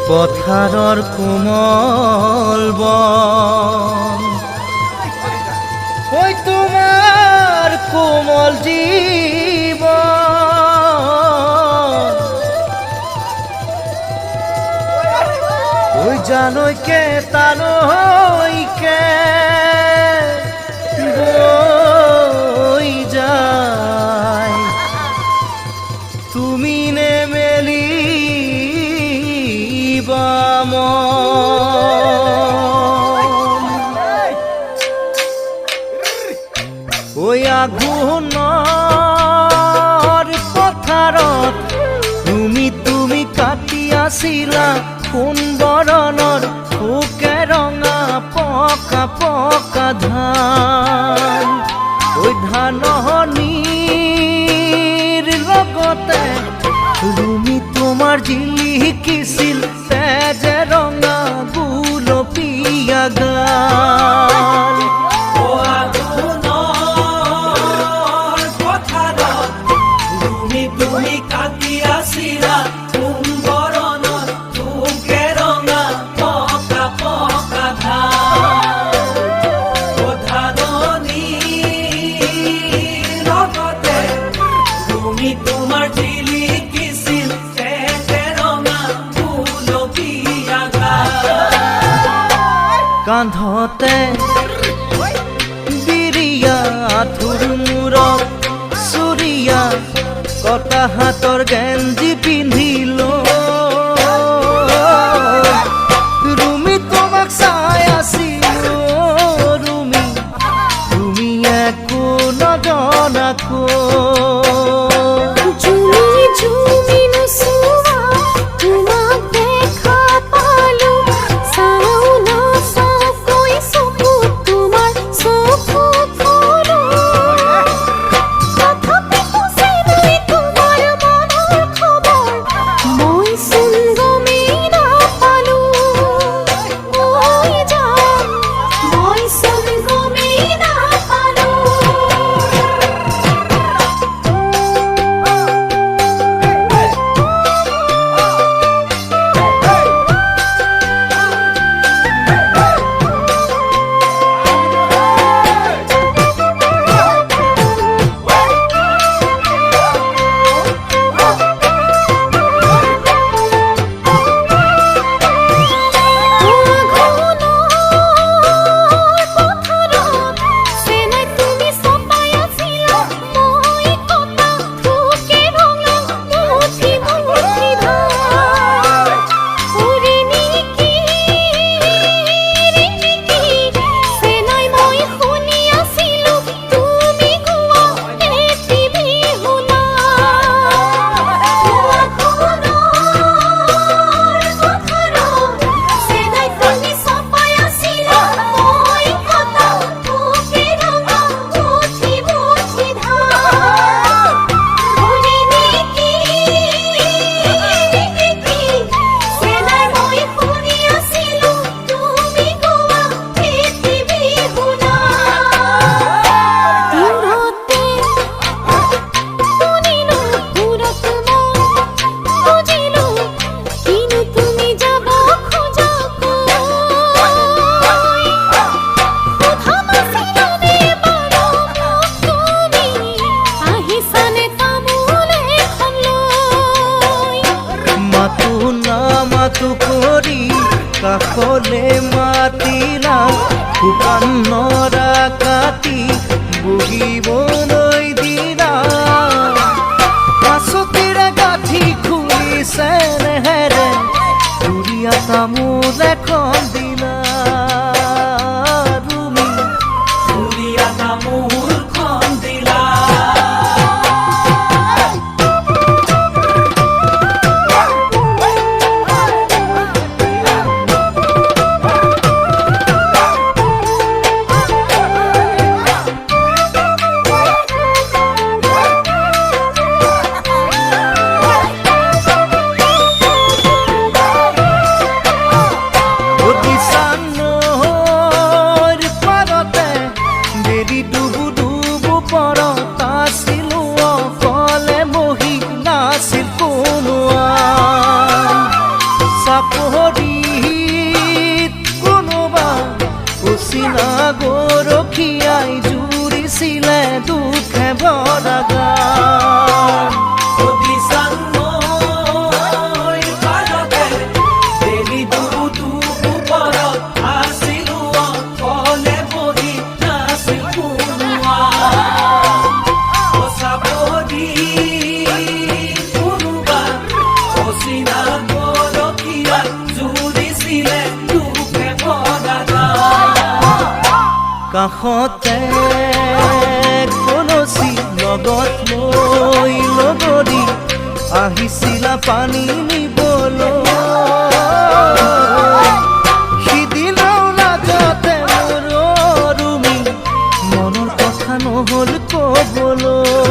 পথাৰৰ কোমল বন ঐ তোমাৰ কোমল জীৱন ঐ জানৈকে তানৈকে বৈ যায় তুমি নেমেলিবা ঐ আঘোণৰ পথাৰত তুমি কাটি আছিলা সোণ বৰণৰ পোকে ৰঙা পকা পকা ধান ঐ ধাননিৰ লগতে তুমি তোমাৰ জিলিকিছিল তেজে ৰঙা গুলপীয়া গাল তুমি কাটি আছিলা সোণ বৰণৰ পোকে ৰঙা পকা পকা ধাননিৰ লগতে তুমি তোমাৰ জিলিকিছিল তেজে ৰঙা গুলপীয়া গাল কান্ধতে বিৰিয়া থুৰমূৰত চুৰিয়া কটা হাতৰ গেঞ্জি পিন্ধিলো ৰুমি তোমাক চাই আছিলো তুমি একো নজনাকো কৰি কাষলে মাতিলা শুকান নৰা কাটি বহিবলৈ দিলা পাছতিৰে গাঁঠি খুলিছে নেহেৰে দুৰীয়া তামোল এখন দিলা ৰুমি দুৰীয়া তামোলখন দিলা কাষতে কলচি লগত লৈ লগৰি আহিছিলা পানী নিবলৈ সিদিনাও লাজতে মোৰ ৰুমি মনৰ কথা নহ'ল ক'বলৈ